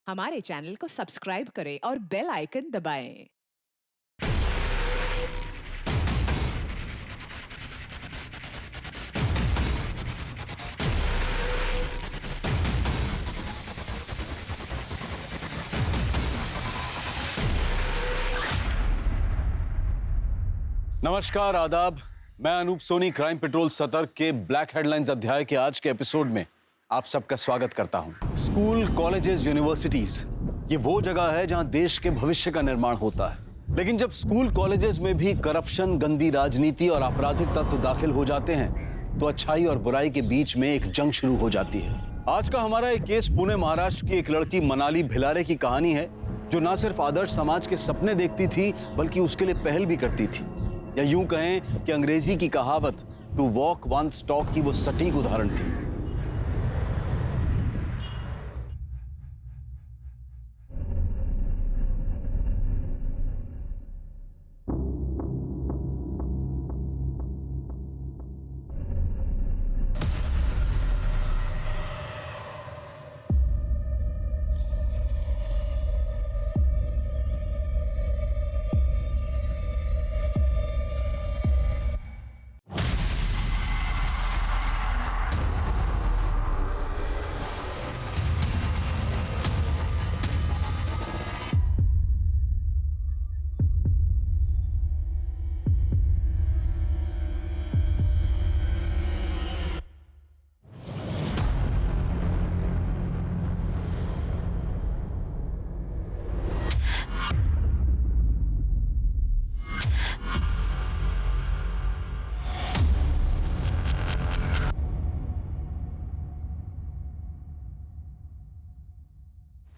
हमारे चैनल को सब्सक्राइब करें और बेल आइकन दबाएं। नमस्कार, आदाब। मैं अनूप सोनी क्राइम पेट्रोल सतर्क के ब्लैक हेडलाइंस अध्याय के आज के एपिसोड में आप सबका स्वागत करता हूं। स्कूल, कॉलेजेस, यूनिवर्सिटीज ये वो जगह है जहां देश के भविष्य का निर्माण होता है। लेकिन जब स्कूल कॉलेजेस में भी करप्शन, गंदी राजनीति और आपराधिक तत्व दाखिल हो जाते हैं तो अच्छाई और बुराई के बीच में एक जंग शुरू हो जाती है। आज का हमारा एक केस पुणे महाराष्ट्र की एक लड़की मनाली भिलारे की कहानी है, जो ना सिर्फ आदर्श समाज के सपने देखती थी बल्कि उसके लिए पहल भी करती थी। या यूं कहें कि अंग्रेजी की कहावत टू वॉक वंस टॉक की वो सटीक उदाहरण थी।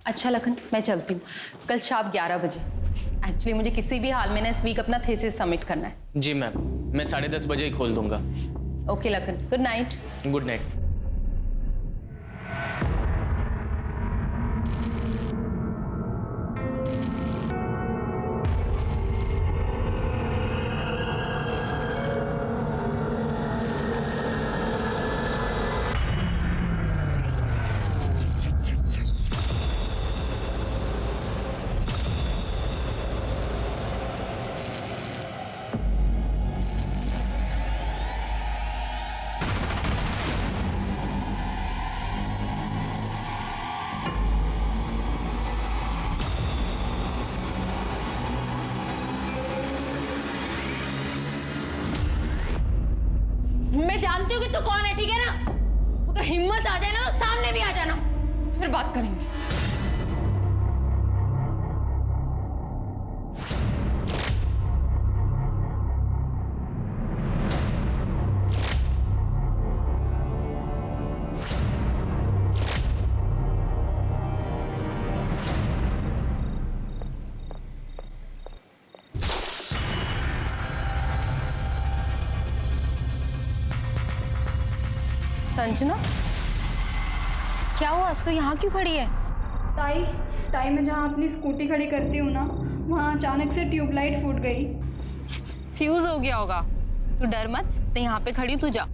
अच्छा लखन, मैं चलती हूँ। कल शाम 11 बजे। एक्चुअली मुझे किसी भी हाल में ना इस वीक अपना थीसिस सबमिट करना है। जी मैम, मैं 10:30 बजे ही खोल दूंगा। Okay Lakhan, good night. Good night. मैं जानती हूँ कि तू कौन है, ठीक है ना? अगर हिम्मत आ जाए ना तो सामने भी आ जाना, फिर बात करेंगे। संजना, क्या हुआ? तो यहाँ क्यों खड़ी है? ताई मैं जहाँ अपनी स्कूटी खड़ी करती हूँ ना, वहाँ अचानक से ट्यूबलाइट फूट गई। फ्यूज हो गया होगा। तू डर मत, मैं यहाँ पे खड़ी हूँ, तू जा।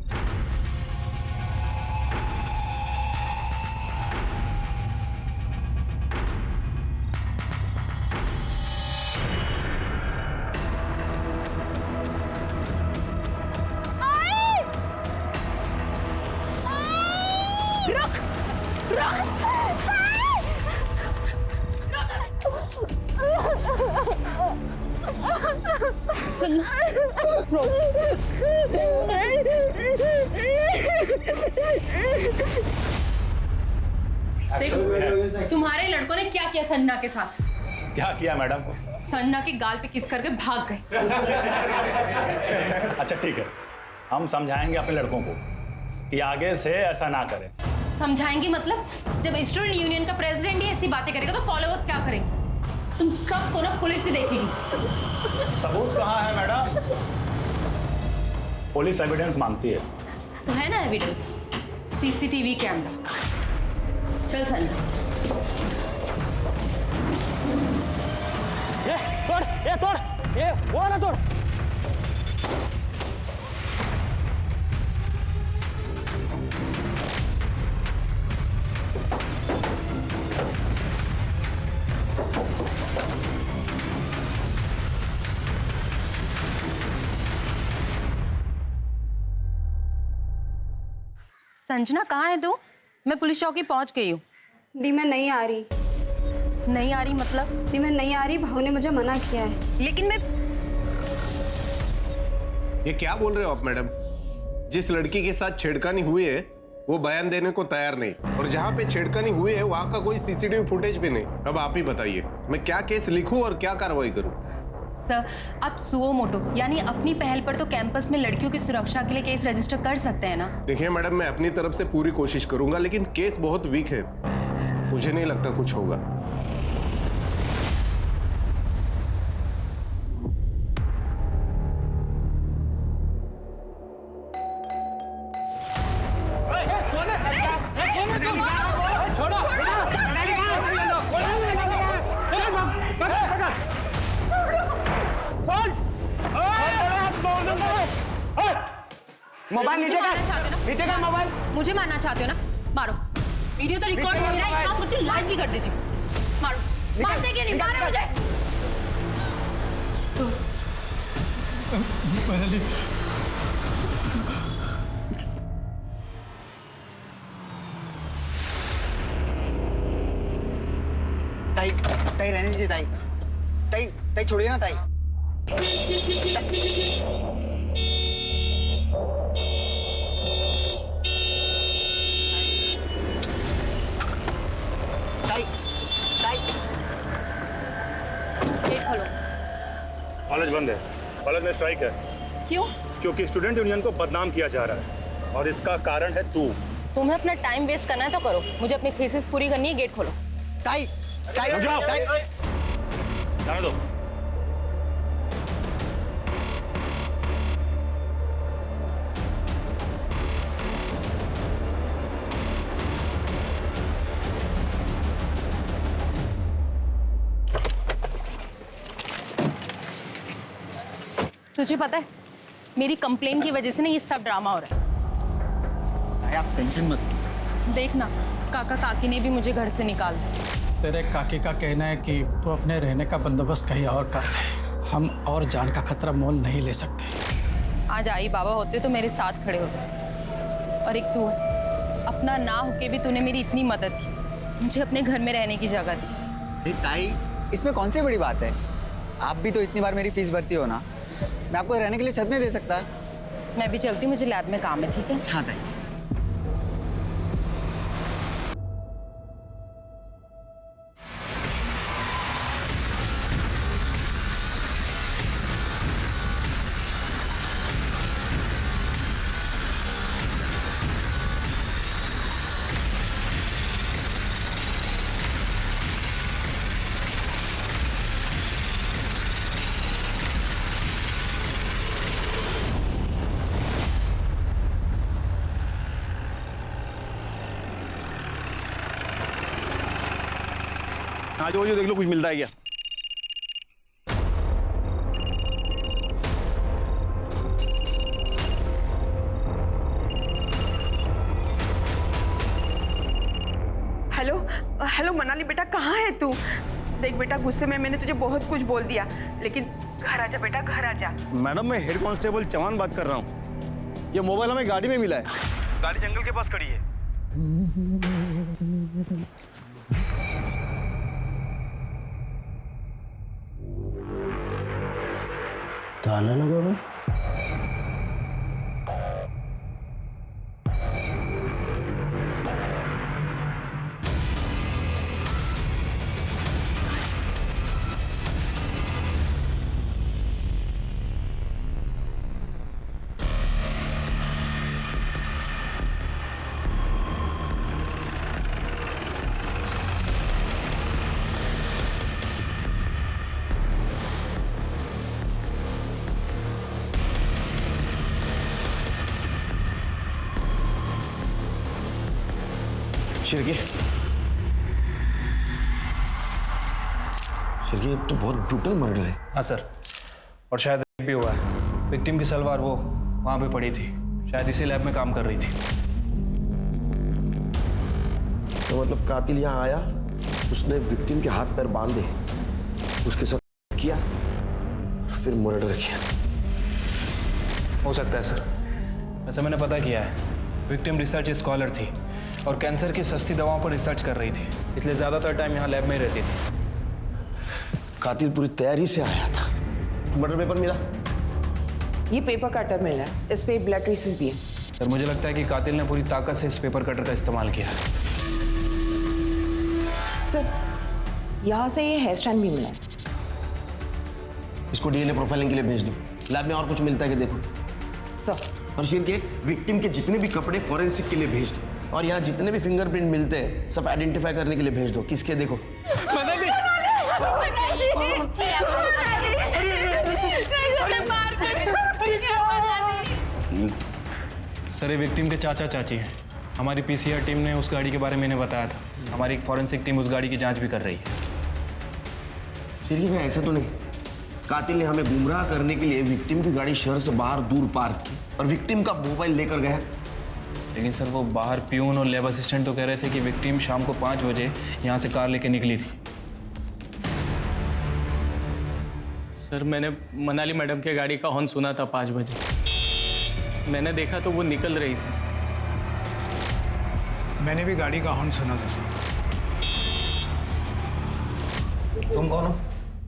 देखो, तुम्हारे लड़कों ने क्या किया संजना के साथ? क्या किया मैडम? संजना के गाल पे किस करके भाग गए। अच्छा ठीक है, हम समझाएंगे अपने लड़कों को कि आगे से ऐसा ना करें। समझाएंगे मतलब? जब स्टूडेंट यूनियन का प्रेसिडेंट ही ऐसी बातें करेगा तो फॉलोअर्स क्या करेंगे? तुम सबको ना पुलिस ही देखेगी। सबूत कहाँ है मैडम? पुलिस एविडेंस मांगती है। तो है ना एविडेंस, सीसीटीवी कैमरा। चल संजना। तोड़, वो ना तोड़। संजना कहाँ है तू? मैं पुलिस चौकी पहुंच गई हूँ। दी मैं नहीं आ रही। नहीं आ रही मतलब? दी मैं नहीं आ रही, भाऊ ने मुझे मना किया है। लेकिन मैं ये क्या बोल रहे हो आप मैडम? जिस लड़की के साथ छेड़खानी हुई है वो बयान देने को तैयार नहीं, और जहाँ पे छेड़खानी हुई है वहाँ का कोई सीसीटीवी फुटेज भी नहीं। अब आप ही बताइए मैं क्या केस लिखूं और क्या कार्रवाई करूं? सर, आप सुओ मोटो यानी अपनी पहल पर तो कैंपस में लड़कियों की सुरक्षा के लिए केस रजिस्टर कर सकते हैं ना? देखिए मैडम, मैं अपनी तरफ से पूरी कोशिश करूंगा, लेकिन केस बहुत वीक है, मुझे नहीं लगता कुछ होगा। मोबाइल नीचे कर मोबाइल। मुझे मारना चाहते हो ना? मारो। वीडियो तो रिकॉर्ड हो रहा है, एक काम करती हूँ लाइव भी कर देती हूँ। मारो। मारते क्या नहीं? मारो मुझे। ताई ताई रहने दीजिए ताई। ताई ताई छोड़िए ना ताई। ताई ताई गेट खोलो। कॉलेज बंद है, कॉलेज में स्ट्राइक है। क्यों? क्योंकि स्टूडेंट यूनियन को बदनाम किया जा रहा है और इसका कारण है तू। तुम्हें अपना टाइम वेस्ट करना है तो करो, मुझे अपनी थीसिस पूरी करनी है। गेट खोलो। ताई ताई जाओ। ताई जाने दो। तुझे पता है मेरी कंप्लेन की वजह से ना ये सब ड्रामा हो रहा है। ताई आप टेंशन मत लो। देखना काका काकी ने भी मुझे घर से निकाल दिया। तेरे काकी का कहना है कि तू अपने रहने का बंदोबस्त कहीं और कर ले, हम और जान का खतरा मोल नहीं ले सकते। आज आई बाबा होते तो मेरे साथ खड़े होते, और एक तू अपना ना होके भी तूने मेरी इतनी मदद की, मुझे अपने घर में रहने की जगह दी। अरे ताई इसमें कौन सी बड़ी बात है? आप भी तो इतनी बार मेरी फीस भरती हो ना, मैं आपको रहने के लिए छत नहीं दे सकता? मैं भी चलती हूँ, मुझे लैब में काम है। ठीक है? हाँ ताई। आज वो देख लो कुछ मिलता है क्या? हेलो हेलो मनाली बेटा, कहाँ है तू? देख बेटा, गुस्से में मैंने तुझे बहुत कुछ बोल दिया, लेकिन घर आजा बेटा, घर आजा। मैडम मैं हेड कांस्टेबल चौहान बात कर रहा हूँ। ये मोबाइल हमें गाड़ी में मिला है, गाड़ी जंगल के पास खड़ी है। ताला लगा हुआ है। शिरकी, शिरकी ये तो बहुत ब्रूटल मर्डर है। हाँ सर, और शायद रेप भी हुआ है। विक्टिम की सलवार वो वहाँ पे पड़ी थी, शायद इसी लैब में काम कर रही थी। तो मतलब कातिल यहाँ आया, उसने विक्टिम के हाथ पैर बांधे, उसके साथ किया, फिर मर्डर किया। हो सकता है सर, वैसे मैंने पता किया है, विक्टिम रिसर्च स्कॉलर थी और कैंसर की सस्ती दवाओं पर रिसर्च कर रही थी, इसलिए ज़्यादातर टाइम यहाँ लैब में ही रहती थी। कातिल पूरी तैयारी से आया था। मर्डर पेपर मिला? ये पेपर कटर मिला है, इस पे ब्लड ट्रेसेस भी है। सर मुझे लगता है कि कातिल ने पूरी ताकत से इस पेपर कटर का इस्तेमाल किया। सर यहाँ से ये हेयर स्टाइल भी मिला है। इसको डीएनए प्रोफाइलिंग के लिए भेज दो। लैब में और कुछ मिलता है कि देखो। सर और शेर के विक्टिम के जितने भी कपड़े फॉरेंसिक के लिए भेज दो, और यहाँ जितने भी फिंगरप्रिंट मिलते हैं सब आइडेंटिफाई करने के लिए भेज दो। किसके देखो? सर ये विक्टिम के चाचा चाची हैं। हमारी पीसीआर टीम ने उस गाड़ी के बारे में इन्हें बताया था। हमारी एक फॉरेंसिक टीम उस गाड़ी की जांच भी कर रही है। सीरियस में ऐसा तो नहीं कातिल ने हमें गुमराह करने के लिए विक्टिम की गाड़ी शहर से बाहर दूर पार्क की और विक्टिम का मोबाइल लेकर गया? लेकिन सर वो बाहर प्यून और लैब असिस्टेंट तो कह रहे थे कि विक्टिम शाम को 5 बजे यहाँ से कार लेके निकली थी। सर मैंने मनाली मैडम के गाड़ी का हॉर्न सुना था 5 बजे। मैंने देखा तो वो निकल रही थी। मैंने भी गाड़ी का हॉर्न सुना था सर। तुम कौन हो?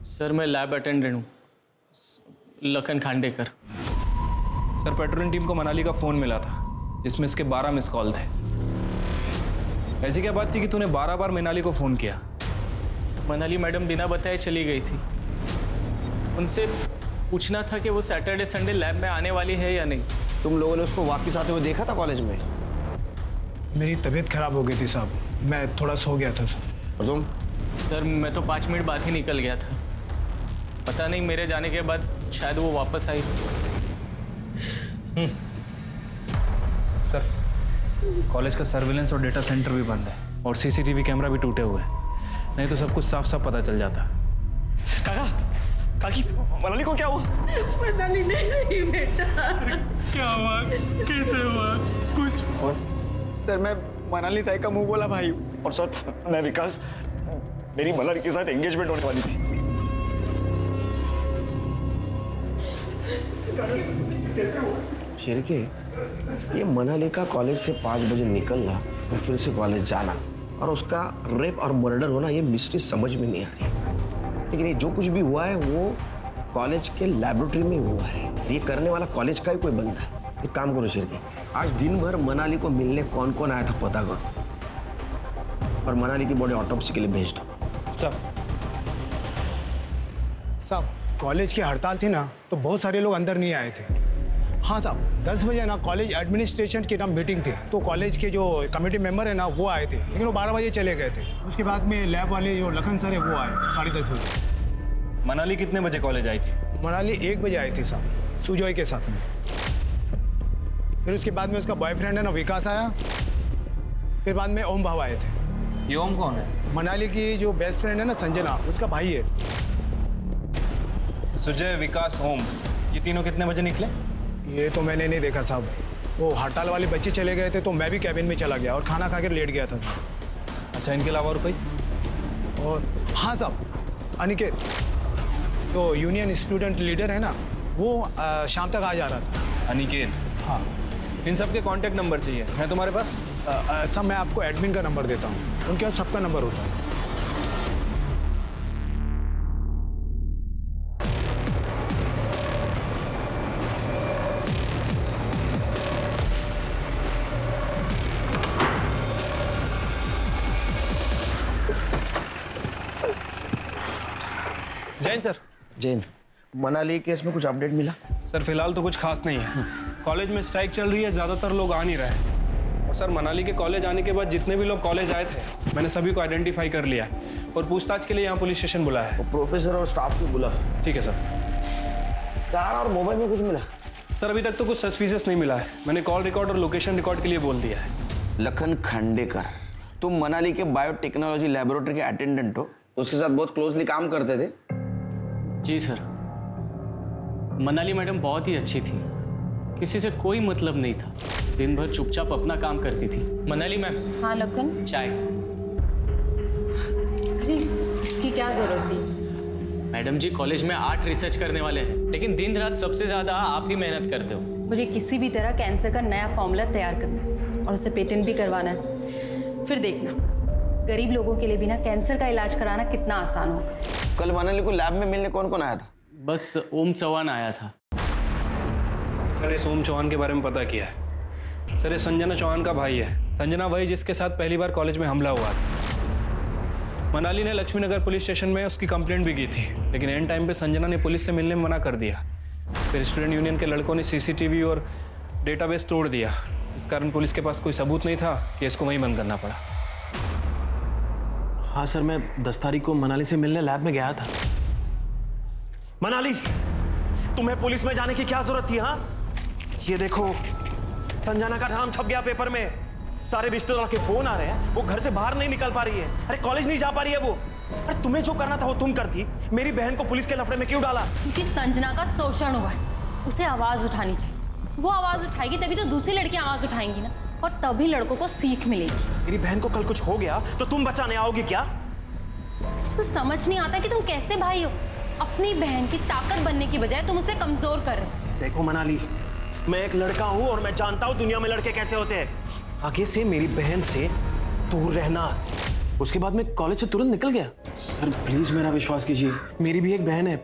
सर मैं लैब अटेंडेंट हूँ, Lakhan Khandekar. Sir patrolling team को मनाली का फ़ोन मिला था जिसमें इसके 12 मिस कॉल थे। ऐसी क्या बात थी कि तूने 12 बार मनाली को फ़ोन किया? मनाली मैडम बिना बताए चली गई थी। उनसे पूछना था कि वो सैटरडे संडे लैब में आने वाली है या नहीं। तुम लोगों ने उसको वापस आते हुए देखा था कॉलेज में? मेरी तबीयत खराब हो गई थी साहब, मैं थोड़ा सो गया था सर। और तुम? सर मैं तो 5 मिनट बाद ही निकल गया था। पता नहीं मेरे जाने के बाद शायद वो वापस आई। सर कॉलेज का सर्विलेंस और डेटा सेंटर भी बंद है और सीसीटीवी कैमरा भी टूटे हुए हैं, नहीं तो सब कुछ साफ साफ पता चल जाता। काका, काकी, मनाली को क्या हुआ? मनाली नहीं रही बेटा। क्या हुआ? कैसे हुआ? कुछ? और सर मैं मनाली ताई का मुंह बोला भाई। और सर मैं विकास, मेरी मनाली के साथ एंगेजमेंट होने वाली थी। शिरके, ये मनाली का कॉलेज से 5 बजे निकलना और फिर से कॉलेज जाना और उसका रेप और मर्डर होना, ये मिस्ट्री समझ में नहीं आ रही। लेकिन ये जो कुछ भी हुआ है वो कॉलेज के लैबोरेटरी में हुआ है। ये करने वाला कॉलेज का ही कोई बंदा है। एक काम करो शिरके, आज दिन भर मनाली को मिलने कौन कौन आया था पता करो और मनाली की बॉडी ऑटोप्सी के लिए भेज दो। साहब कॉलेज की हड़ताल थी ना तो बहुत सारे लोग अंदर नहीं आए थे। हाँ साहब 10 बजे ना कॉलेज एडमिनिस्ट्रेशन की ना मीटिंग थी, तो कॉलेज के जो कमेटी मेंबर है ना वो आए थे, लेकिन वो 12 बजे चले गए थे। उसके बाद में लैब वाले जो लखन सर है वो आए 10:30 बजे। मनाली कितने बजे कॉलेज आई थी? मनाली 1 बजे आई थी साहब, सुजॉय के साथ में। फिर उसके बाद में उसका बॉयफ्रेंड है ना विकास आया, फिर बाद में ओम भाव आए थे। ये ओम कौन है? मनाली की जो बेस्ट फ्रेंड है ना संजना, उसका भाई है। सुजय, विकास, ओम, ये तीनों कितने बजे निकले? ये तो मैंने नहीं देखा साहब, वो हड़ताल वाले बच्चे चले गए थे तो मैं भी कैबिन में चला गया और खाना खा कर लेट गया था। अच्छा, इनके अलावा और कोई? और हाँ साहब, अनिकेत तो यूनियन स्टूडेंट लीडर है ना, वो शाम तक आ जा रहा था। अनिकेत? हाँ। इन सब के कॉन्टैक्ट नंबर चाहिए है तुम्हारे पास? सब मैं आपको एडमिन का नंबर देता हूँ, उनके पास सबका नंबर होता है। जैन सर। जैन, मनाली केस में कुछ अपडेट मिला? सर फिलहाल तो कुछ खास नहीं है। कॉलेज में स्ट्राइक चल रही है, ज़्यादातर लोग आ नहीं रहे हैं। और सर मनाली के कॉलेज आने के बाद जितने भी लोग कॉलेज आए थे मैंने सभी को आइडेंटिफाई कर लिया है और पूछताछ के लिए यहाँ पुलिस स्टेशन बुलाया है। प्रोफेसर और स्टाफ को बुला। ठीक है सर। कार और मोबाइल में कुछ मिला? सर अभी तक तो कुछ सस्पिशियस नहीं मिला है। मैंने कॉल रिकॉर्ड और लोकेशन रिकॉर्ड के लिए बोल दिया है। लखन खांडेकर, तुम मनाली के बायोटेक्नोलॉजी लैबोरेटरी के अटेंडेंट हो, उसके साथ बहुत क्लोजली काम करते थे? जी सर, मनाली मैडम बहुत ही अच्छी थी, किसी से कोई मतलब नहीं था, दिन भर चुपचाप अपना काम करती थी। मनाली मैम। हाँ लखन। चाय। अरे इसकी क्या जरूरत थी? मैडम जी कॉलेज में 8 रिसर्च करने वाले हैं, लेकिन दिन रात सबसे ज्यादा आप ही मेहनत करते हो। मुझे किसी भी तरह कैंसर का नया फॉर्मूला तैयार करना है। और उसे पेटेंट भी करवाना है। फिर देखना, गरीब लोगों के लिए भी ना कैंसर का इलाज कराना कितना आसान होगा। कल मनाली को लैब में मिलने कौन कौन आया था? बस ओम चौहान आया था। सर इस ओम चौहान के बारे में पता किया है। सर ये संजना चौहान का भाई है। संजना वही जिसके साथ पहली बार कॉलेज में हमला हुआ था। मनाली ने लक्ष्मीनगर पुलिस स्टेशन में उसकी कंप्लेंट भी की थी, लेकिन एंड टाइम पे संजना ने पुलिस से मिलने में मना कर दिया। फिर स्टूडेंट यूनियन के लड़कों ने सीसीटीवी और डेटाबेस तोड़ दिया। इस कारण पुलिस के पास कोई सबूत नहीं था कि इसको वहीं बंद करना पड़ा। हाँ सर, मैं 10 तारीख को मनाली से मिलने लैब में गया था। मनाली, तुम्हें पुलिस में जाने की क्या जरूरत थी? हाँ, ये देखो, संजना का नाम छप गया पेपर में। सारे रिश्तेदारों के फोन आ रहे हैं, वो घर से बाहर नहीं निकल पा रही है। अरे कॉलेज नहीं जा पा रही है वो। अरे तुम्हें जो करना था वो तुम करती। मेरी बहन को पुलिस के लफड़े में क्यों डाला? क्योंकि संजना का शोषण हुआ है, उसे आवाज उठानी चाहिए। वो आवाज उठाएगी तभी तो दूसरी लड़कियां आवाज उठाएंगी ना, और तभी लड़कों को सीख मिलेगी। मेरी बहन को कल कुछ हो गया तो तुम बचाने आओगी क्या? इसको समझ नहीं आता कि तुम कैसे भाई हो। अपनी बहन की ताकत बनने की बजाय तुम उसे कमजोर कर रहे हो। देखो मनाली, मैं एक लड़का हूं और मैं जानता हूं दुनिया में लड़के कैसे होते हैं। आगे से मेरी बहन से दूर रहना। उसके बाद मैं कॉलेज से तुरंत निकल गया। सर प्लीज मेरा विश्वास कीजिए, मेरी भी एक बहन है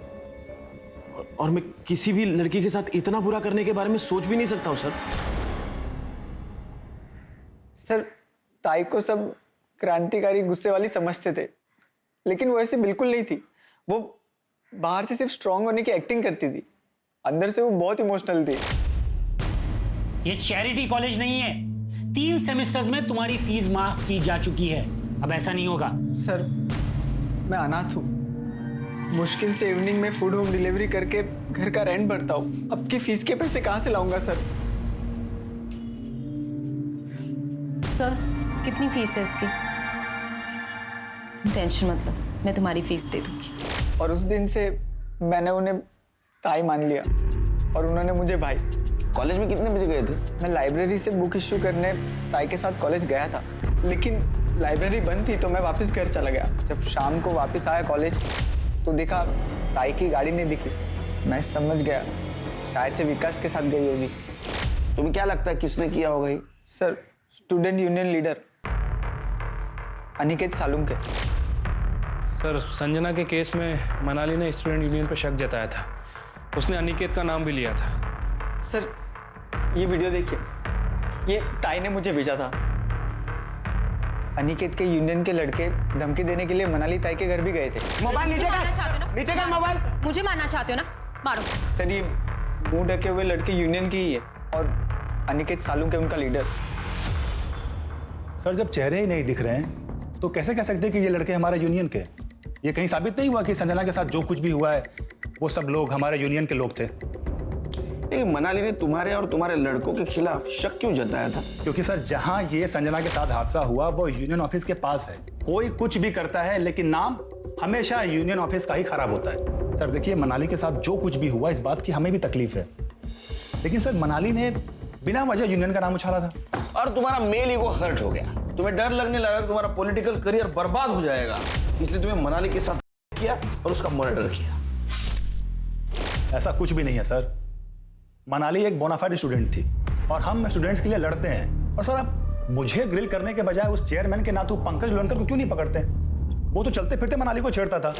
और मैं किसी भी लड़की के साथ इतना बुरा करने के बारे में सोच भी नहीं सकता हूं। सर, ताई को सब क्रांतिकारी गुस्से वाली समझते थे, लेकिन वो ऐसी बिल्कुल नहीं थी। वो बाहर से सिर्फ स्ट्रांग होने की एक्टिंग करती थी, अंदर से वो बहुत इमोशनल थी। ये चैरिटी कॉलेज नहीं है। 3 सेमेस्टर्स में तुम्हारी फीस माफ की जा चुकी है, अब ऐसा नहीं होगा। सर, मैं अनाथ हूँ। मुश्किल से इवनिंग में फूड होम डिलीवरी करके घर का रेंट भरता हूँ। अब की फीस के पैसे कहाँ से लाऊंगा सर? सर, कितनी फीस है इसकी? टेंशन मत लो, मैं तुम्हारी फीस दे दूंगी। और उस दिन से मैंने उन्हें ताई मान लिया और उन्होंने मुझे भाई। कॉलेज में कितने बजे गए थे? मैं लाइब्रेरी से बुक इश्यू करने ताई के साथ कॉलेज गया था, लेकिन लाइब्रेरी बंद थी तो मैं वापस घर चला गया। जब शाम को वापस आया कॉलेज तो देखा ताई की गाड़ी नहीं दिखी। मैं समझ गया शायद से विकास के साथ गई होगी। तुम्हें क्या लगता है किसने किया होगा ये? Sir, student union leader Aniket Salunke. Sir Sanjana के केस में मनाली ने स्टूडेंट यूनियन पर शक जताया था। उसने अनिकेत का नाम भी लिया था। सर, ये वीडियो देखिए, ये ताई ने मुझे भेजा था। अनिकेत के यूनियन के लड़के धमकी देने के लिए मनाली ताई के घर भी गए थे। मोबाइल नीचे कर मोबाइल। मुझे मारना चाहते हो ना, मारो। सर, ये मुंह ढके हुए लड़के यूनियन की ही है और अनिकेत सालुंके उनका लीडर। सर जब चेहरे ही नहीं दिख रहे हैं तो कैसे कह सकते हैं कि ये लड़के हमारे यूनियन के? ये कहीं साबित नहीं हुआ कि संजना के साथ जो कुछ भी हुआ है वो सब लोग हमारे यूनियन के लोग थे? मनाली ने तुम्हारे और तुम्हारे लड़कों के खिलाफ शक क्यों जताया था? क्योंकि सर जहां ये संजना के साथ हादसा हुआ वो यूनियन ऑफिस के पास है। कोई कुछ भी करता है लेकिन नाम हमेशा यूनियन ऑफिस का ही खराब होता है। सर देखिए, मनाली के साथ जो कुछ भी हुआ इस बात की हमें भी तकलीफ है, लेकिन सर मनाली ने बिना वजह यूनियन का नाम उछाला था और तुम्हारा मेल ईगो हर्ट हो गया। तुम्हें डर लगने लगा कि तुम्हारा पॉलिटिकल करियर बर्बाद हो जाएगा, इसलिए तुम्हें मनाली के साथ किया और उसका मर्डर किया। ऐसा कुछ भी नहीं है सर। मनाली एक बोनाफाइड स्टूडेंट थी और हम स्टूडेंट्स के लिए लड़ते हैं। और सर आप मुझे ग्रिल करने के बजाय उस चेयरमैन के नातू पंकज लोनकर को क्यों नहीं पकड़ते? वो तो चलते फिरते मनाली को छेड़ता था।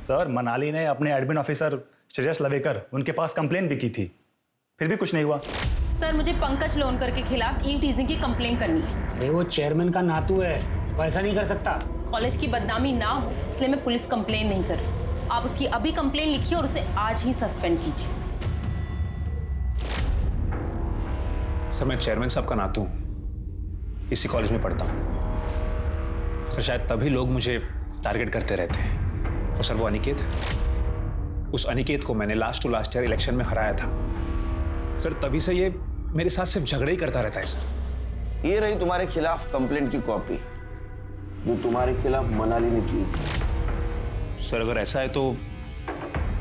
सर मनाली ने अपने एडमिन ऑफिसर श्रेयस लवेकर उनके पास कंप्लेन भी की थी, फिर भी कुछ नहीं हुआ। सर, मुझे पंकज लोनकर के खिलाफ ईव टीजिंग की कंप्लेन करनी है। अरे वो चेयरमैन का नातू है, वो ऐसा नहीं कर सकता। कॉलेज की बदनामी ना हो इसलिए मैं पुलिस कंप्लेन नहीं कर रही। आप उसकी अभी कंप्लेन लिखिए और उसे आज ही सस्पेंड कीजिए। सर मैं चेयरमैन साहब का नातू हूं, इसी कॉलेज में पढ़ता हूं। सर शायद तभी लोग मुझे टारगेट करते रहते हैं। और सर वो अनिकेत, उस अनिकेत को मैंने last to last year election में हराया था। सर तभी से ये मेरे साथ सिर्फ झगड़े ही करता रहता है। सर ये रही तुम्हारे खिलाफ कंप्लेंट की कॉपी जो तुम्हारे खिलाफ मनाली ने की थी। सर अगर ऐसा है तो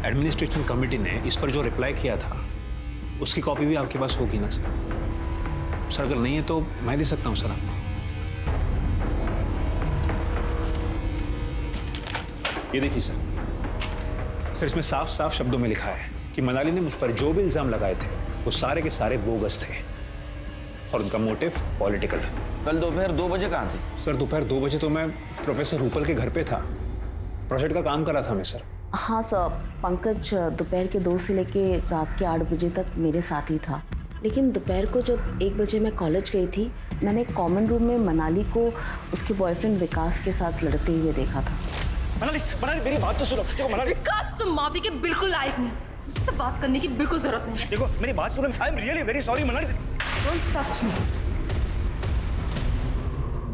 एडमिनिस्ट्रेशन कमेटी ने इस पर जो रिप्लाई किया था उसकी कॉपी भी आपके पास होगी ना सर? सर अगर नहीं है तो मैं दे सकता हूँ सर आपको। ये देखिए सर, इसमें साफ साफ शब्दों में लिखा है कि मनाली ने मुझ पर जो भी इल्जाम लगाए थे वो सारे के सारे बोगस थे और उनका मोटिव पॉलिटिकल। कल दोपहर 2 बजे कहाँ थे? सर दोपहर 2 बजे तो मैं प्रोफेसर रूपल के घर पे था, प्रोजेक्ट का काम कर रहा था मैं सर। हाँ सर, पंकज दोपहर के 2 से लेके रात के 8 बजे तक मेरे साथ ही था। लेकिन दोपहर को जब 1 बजे मैं कॉलेज गई थी, मैंने कॉमन रूम में मनाली को उसके बॉयफ्रेंड विकास के साथ लड़ते हुए देखा था। मनाली मेरी बात तो सुनो। देखो मनाली, विकास तुम माफी के बिल्कुल लायक नहीं, मुझसे बात करने की बिल्कुल जरूरत नहीं है। देखो मेरी बात सुनो, I am really very sorry Manali. Don't touch me.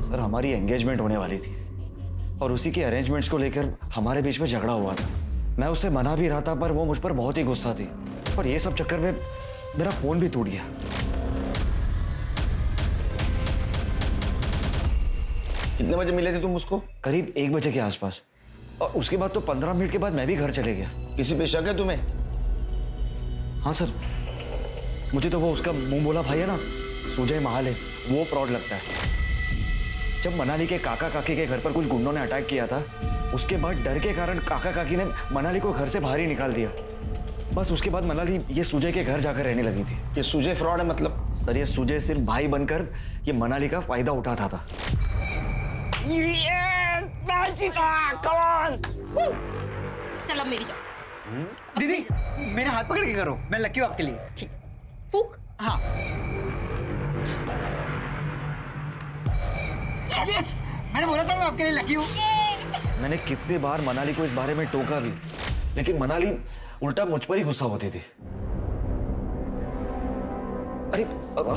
Sir हमारी एंगेजमेंट होने वाली थी और उसी के अरेंजमेंट्स को लेकर हमारे बीच में झगड़ा हुआ था। मैं उसे मना भी रहा था पर वो मुझ पर बहुत ही गुस्सा थी और ये सब चक्कर में मेरा फोन भी टूट गया। कितने बजे मिले थे तुम उसको? करीब 1 बजे के आसपास, और उसके बाद तो 15 मिनट के बाद मैं भी घर चले गया। किसी पे शक है तुम्हें? हाँ सर, मुझे तो वो उसका मुंह बोला भाई है ना, सुजय महाल है, वो फ्रॉड लगता है। जब मनाली के काका काकी के घर पर कुछ गुंडों ने अटैक किया था, उसके बाद डर के कारण काका काकी ने मनाली को घर से बाहर ही निकाल दिया। बस उसके बाद मनाली ये सुजय के घर जाकर रहने लगी थी। ये सुजय फ्रॉड है मतलब? सर ये सुजय सिर्फ भाई बनकर ये मनाली का फायदा उठाता था। चल अब मेरी जाओ। दीदी मेरे हाथ पकड़ के करो, मैं लकी हूँ आपके लिए। ठीक, फूक। हाँ यस, मैंने बोला था मैं आपके लिए लकी हूँ। मैंने कितने बार मनाली को इस बारे में टोका भी, लेकिन मनाली उल्टा मुझ पर ही गुस्सा होती थी। अरे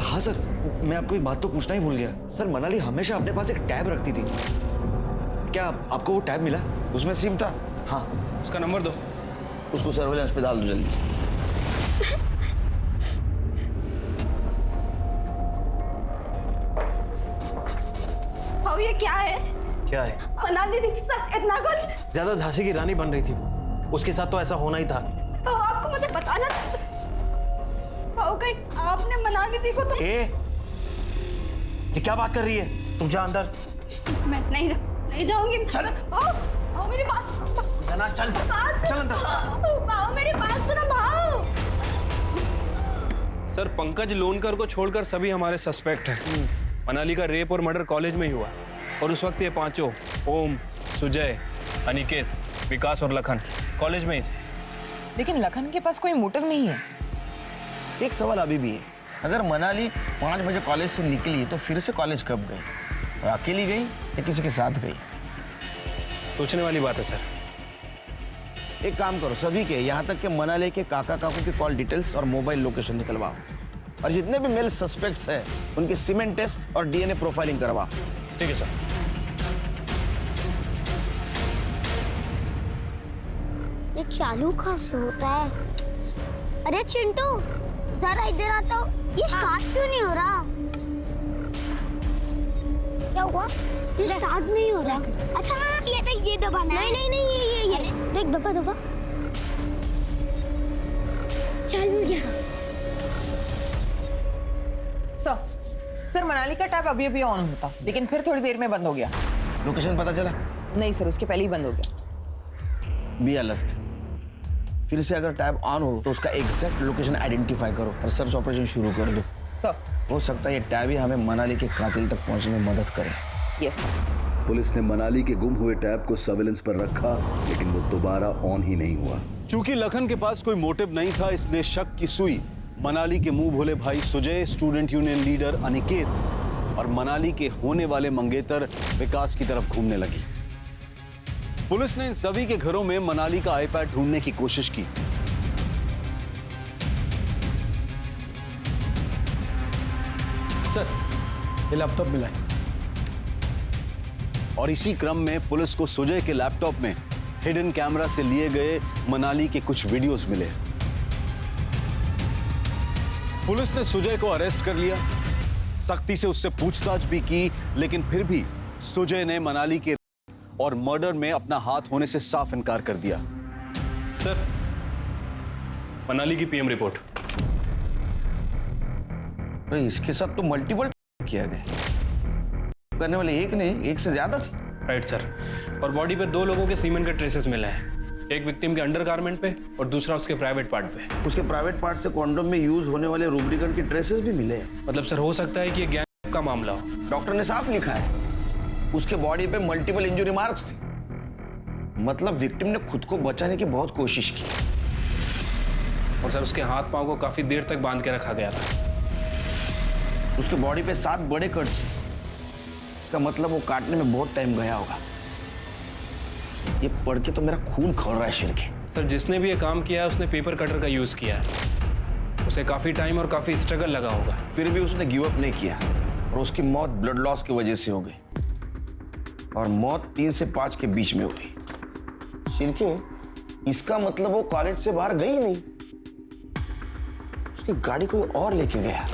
हाँ सर, मैं आपको एक बात तो पूछना ही भूल गया। सर मनाली हमेशा अपने पास एक टैब रखती थी, क्या आपको वो टैब मिला? उसमें सिम था? हाँ। उसका नंबर दो। उसको सर्वेलेंस पे डाल दो जल्दी से। भाऊ ये क्या है? क्या है? मनाली दी सब इतना कुछ? ज्यादा झांसी की रानी बन रही थी वो, उसके साथ तो ऐसा होना ही था। भाऊ आपको मुझे बताना चाहिए। भाऊ कहीं आपने मनाली दी को तो? ये क्या बात कर रही है? तुम जा अंदर। मैं नहीं जाऊंगी। चल भाऊ मेरी बात सुनो। जना चल चल अंदर। भाऊ मेरी बात सुनो भाऊ। सर पंकज लोनकर को छोड़कर सभी हमारे सस्पेक्ट हैं। मनाली का रेप और मर्डर कॉलेज में ही हुआ और उस वक्त ये पांचों, ओम, सुजय, अनिकेत, विकास और लखन कॉलेज में ही थे। लेकिन लखन के पास कोई मोटिव नहीं है। एक सवाल अभी भी है, अगर मनाली 5 बजे कॉलेज से निकली तो फिर से कॉलेज कब गई? और अकेली गई या किसी के साथ गई? सोचने वाली बात है सर। एक काम करो, सभी के यहाँ तक के मनाली के काका काकू की कॉल डिटेल्स और मोबाइल लोकेशन निकलवाओ और जितने भी मेल सस्पेक्ट्स हैं उनकी सीमेंट टेस्ट और डीएनए प्रोफाइलिंग करवाओ। ठीक है सर। ये चालू कहाँ से होता है? अरे चिंटू जरा इधर आता हो, ये स्टार्ट क्यों नहीं हो रहा? क्या हुआ? ये स्टार्ट नहीं हो रहा। अच्छा हाँ ये देख, ये दबाना है। नहीं ये देख, दबा चालू हो गया। सर मनाली का टैब अभी ऑन होता, लेकिन फिर थोड़ी देर में बंद हो गया। लोकेशन पता चला? नहीं सर, उसके पहले ही बंद हो गया। बी अलर्ट, फिर से अगर टैब ऑन हो तो उसका एग्जैक्ट लोकेशन आइडेंटिफाई करो और सर्च ऑपरेशन शुरू कर दो। सर हो सकता है ये टैब ही हमें मनाली के कातिल तक पहुंचने में मदद करे। Yes sir. पुलिस ने मनाली के गुम हुए टैब को सर्विलेंस पर रखा, लेकिन वो दोबारा ऑन ही नहीं हुआ। क्योंकि लखन के पास कोई मोटिव नहीं था, इसलिए शक की सुई मनाली के मुंह भोले भाई Sujay, student union leader Aniket और मनाली के होने वाले मंगेतर विकास की तरफ घूमने लगी। पुलिस ने इन सभी के घरों में मनाली का आईपैड ढूंढने की कोशिश की। सर ये लैपटॉप मिला है। और इसी क्रम में पुलिस को सुजय के लैपटॉप में हिडन कैमरा से लिए गए मनाली के कुछ वीडियोस मिले। पुलिस ने सुजय को अरेस्ट कर लिया, सख्ती से उससे पूछताछ भी की, लेकिन फिर भी सुजय ने मनाली के और मर्डर में अपना हाथ होने से साफ इनकार कर दिया। सर मनाली की पीएम रिपोर्ट। अरे इसके साथ तो मल्टीपल किया गया, करने वाले एक नहीं, एक से ज्यादा थे। Right sir. और बॉडी पे 2 लोगों के सीमेंट के ट्रेसेस मिले हैं, एक विक्टिम के अंडरगारमेंट पे और दूसरा उसके प्राइवेट पार्ट पे। उसके प्राइवेट पार्ट से कॉन्डोम में यूज होने वाले रूब्रिकेंट के ट्रेसेस भी मिले हैं। मतलब सर हो सकता है कि ये गैंग का मामला हो। डॉक्टर ने साफ लिखा है उसके बॉडी पे मल्टीपल इंजरी मार्क्स थे, मतलब विक्टिम ने खुद को बचाने की बहुत कोशिश की। और सर उसके हाथ पांव को काफी देर तक बांध के रखा गया था। उसके बॉडी पे 7 बड़े कट्स हैं, इसका मतलब वो काटने में बहुत टाइम गया होगा। ये पढ़ के तो मेरा खून खौल रहा है शिरके। सर जिसने भी ये काम किया है उसने पेपर कटर का यूज किया है, उसे काफी टाइम और काफी स्ट्रगल लगा होगा, फिर भी उसने गिव अप नहीं किया और उसकी मौत ब्लड लॉस की वजह से हो गई, और मौत 3 से 5 के बीच में हुई। शिरके, इसका मतलब वो कॉलेज से बाहर गई नहीं, उसकी गाड़ी कोई और लेके गया।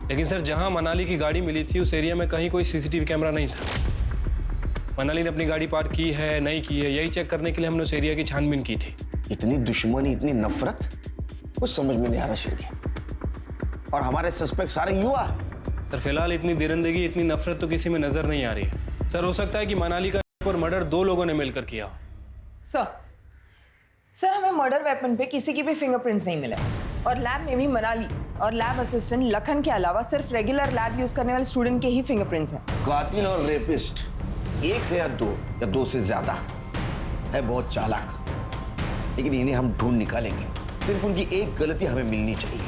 लेकिन सर जहां मनाली की गाड़ी मिली थी उस एरिया में कहीं कोई सीसीटीवी कैमरा नहीं था। मनाली ने अपनी गाड़ी पार्क की है नहीं की है, यही चेक करने के लिए हमने उस एरिया की छानबीन की थी। इतनी दुश्मनी, इतनी नफरत, कुछ समझ में नहीं आ रहा शिरके। और हमारे सस्पेक्ट सारे युवा हैं। सर फिलहाल इतनी दरिंदगी, इतनी नफरत तो किसी में नजर नहीं आ रही है। सर हो सकता है कि मनाली का पर मर्डर 2 लोगों ने मिलकर किया हो। सर हमें मर्डर वेपन पे किसी की भी फिंगरप्रिंट्स नहीं मिले, और लैब में भी मनाली और लैब असिस्टेंट लखन के अलावा सिर्फ रेगुलर लैब यूज करने वाले स्टूडेंट के ही फिंगरप्रिंट्स हैं। कातिल और रेपिस्ट एक है या 2 या 2 से ज्यादा है, बहुत चालाक, लेकिन इन्हें हम ढूंढ निकालेंगे। सिर्फ उनकी एक गलती हमें मिलनी चाहिए।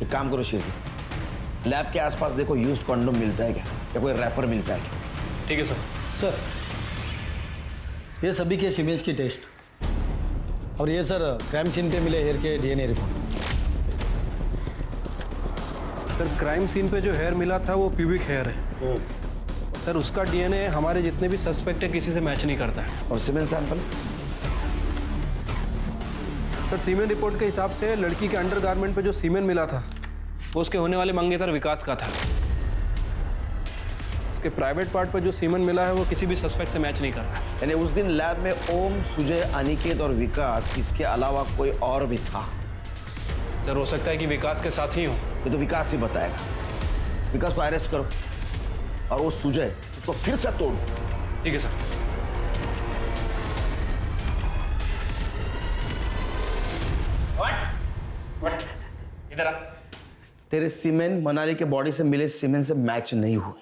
एक काम करो शिरके, लैब के आसपास देखो यूज्ड कॉन्डोम मिलता है क्या, या कोई रैपर मिलता है क्या? ठीक है सर। सर ये सभी केस इमेज की टेस्ट, और ये सर क्राइम सीन पे मिले हेयर के DNA report. Sir crime scene पे जो हेयर मिला था वो प्यूबिक हेयर है। सर उसका डीएनए हमारे जितने भी सस्पेक्ट है किसी से मैच नहीं करता है। और cement sample? Sir cement report के हिसाब से लड़की के अंडरगारमेंट पे जो सीमेंट मिला था वो उसके होने वाले मंगेतर विकास का था। उसके प्राइवेट पार्ट पर जो सीमेंट मिला है वो किसी भी सस्पेक्ट से मैच नहीं कर रहा। यानी उस दिन लैब में ओम, सुजय, अनिकेत और विकास, इसके अलावा कोई और भी था? सर हो सकता है कि विकास के साथ ही हो। ये तो विकास ही बताएगा। विकास को अरेस्ट करो, और वो सुजय उसको फिर से तोड़ो। ठीक है सर। इधर आ। तेरे सीमेंट मनाली के बॉडी से मिले सीमेंट से मैच नहीं हुए,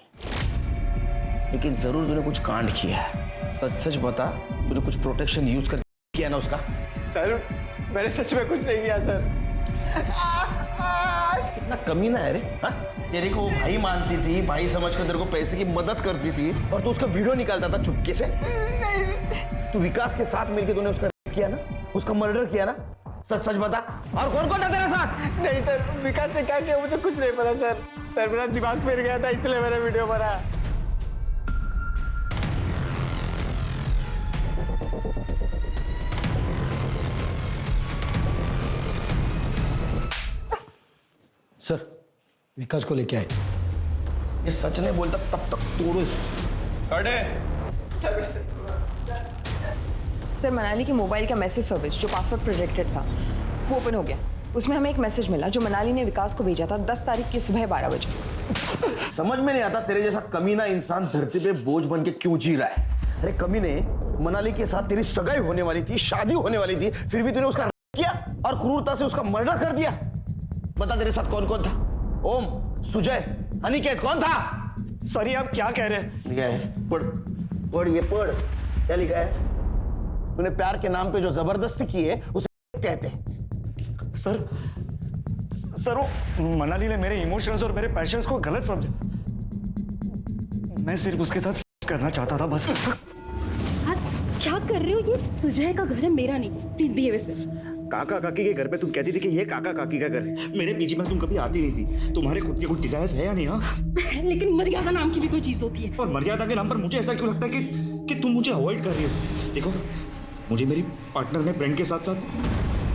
लेकिन जरूर तूने कुछ कांड किया है। सच सच बता, तूने कुछ प्रोटेक्शन यूज कर किया ना उसका? सर मैंने सच में कुछ नहीं किया सर। कितना कमीना है रे। हाँ? तेरे को वो भाई मानती थी, भाई समझकर तेरे को पैसे की मदद करती थी, और तू उसका वीडियो निकालता था चुपके से। तू विकास के साथ मिलकर तूने उसका किया ना, उसका मर्डर किया ना? सच सच बता। और कौन कौन था तेरे साथ? नहीं सर, विकास ने क्या किया मुझे कुछ नहीं पता सर। सर मेरा दिमाग फिर गया था, इसलिए मैंने वीडियो बनाया। सर विकास को लेके आए। ये सच नहीं बोलता तब तक तोड़ो इसको। सर मनाली की मोबाइल का मैसेज सर्विस जो पासवर्ड प्रोटेक्टेड था वो ओपन हो गया। उसमें हमें एक मैसेज मिला जो मनाली ने विकास को भेजा था 10 तारीख की सुबह 12 बजे। समझ में नहीं आता तेरे जैसा कमीना इंसान धरती पे बोझ बन के क्यों जी रहा है। अरे कमीने, मनाली के साथ तेरी सगाई होने वाली थी, शादी होने वाली थी, फिर भी तूने उसका किया और क्रूरता से उसका मर्डर कर दिया। बता तेरे साथ कौन कौन था? ओम, सुजय, अनिकेत, कौन था? सॉरी आप क्या कह रहे हैं? लिखा है, पढ़ पढ़, ये पढ़ क्या लिखा है। तूने प्यार के नाम पे जो जबरदस्ती की है उसे कहते हैं। सर वो मनाली ने मेरे इमोशंस और मेरे पैशंस को गलत समझा। मैं सिर्फ उसके साथ करना चाहता था बस। क्या कर रहे हो? ये सुजय का घर है, मेरा नहीं। Please behave yourself. काका काकी के घर पे तुम कहती थी कि ये काका काकी का घर है। मेरे पीछे में तुम कभी आती नहीं थी। तुम्हारे खुद के कुछ डिजायर्स है या नहीं? हाँ, लेकिन मर्यादा नाम की भी कोई चीज होती है। और मर्यादा के नाम पर मुझे ऐसा क्यों लगता है कि तुम मुझे अवॉइड कर रही हो? देखो, मुझे मेरी पार्टनर ने फ्रेंड के साथ साथ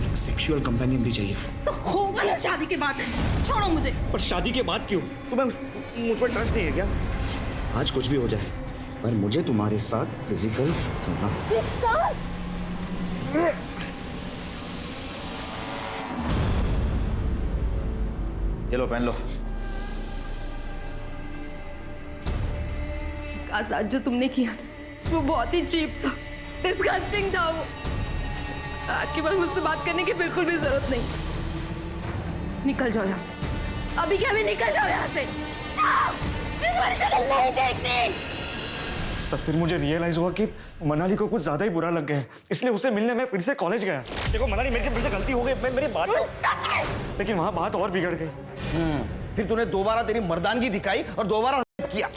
एक सेक्सुअल कंपेनियन भी चाहिए। तो होगा ना शादी के बाद। छोड़ो मुझे। पर शादी के बाद क्यों? तुम्हें मुझ पर ट्रस्ट नहीं है क्या? आज कुछ भी हो जाए, पर मुझे तुम्हारे साथ फिजिकल ये लो पहन लो। आज जो तुमने किया वो बहुत ही चीप था, डिस्गस्टिंग था वो। आज के बाद मुझसे बात करने की बिल्कुल भी जरूरत नहीं। निकल जाओ यहाँ से, अभी क्या भी निकल जाओ यहाँ से। तुम्हारी शक्ल नहीं देखनी। तब फिर मुझे रियलाइज हुआ कि मनाली को कुछ ज्यादा ही बुरा लग गया है, इसलिए उससे मिलने में फिर से कॉलेज गया। देखो मनाली, मेरे से फिर से गलती हो गई, मेरी बात, लेकिन वहाँ बात और बिगड़ गई। फिर तूने दोबारा तेरी मर्दानगी दिखाई और दोबारा रेप किया।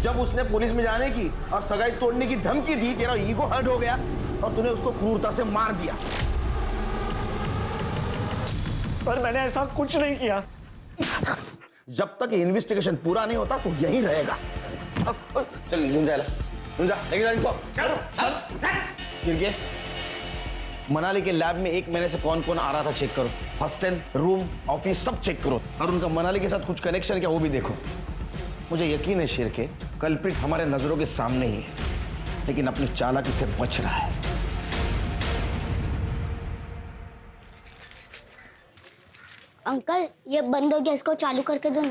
जब उसने पुलिस में जाने की और सगाई तोड़ने की धमकी दी, तेरा ईगो हर्ट हो गया और तूने उसको क्रूरता से मार दिया। सर मैंने ऐसा कुछ नहीं किया। जब तक इन्वेस्टिगेशन पूरा नहीं होता तो यहीं रहेगा। चल गुंजा लेके जा इनको। सर मनाली के लैब में 1 महीने से कौन कौन आ रहा था चेक करो। हॉस्टल, रूम, ऑफिस सब चेक करो और उनका मनाली के साथ कुछ कनेक्शन क्या वो भी देखो। मुझे यकीन है शेर के कल्प्रिट हमारे नजरों के सामने ही है, लेकिन अपनी चालाकी से बच रहा है। अंकल ये बंद हो गया, इसको चालू करके दो ना।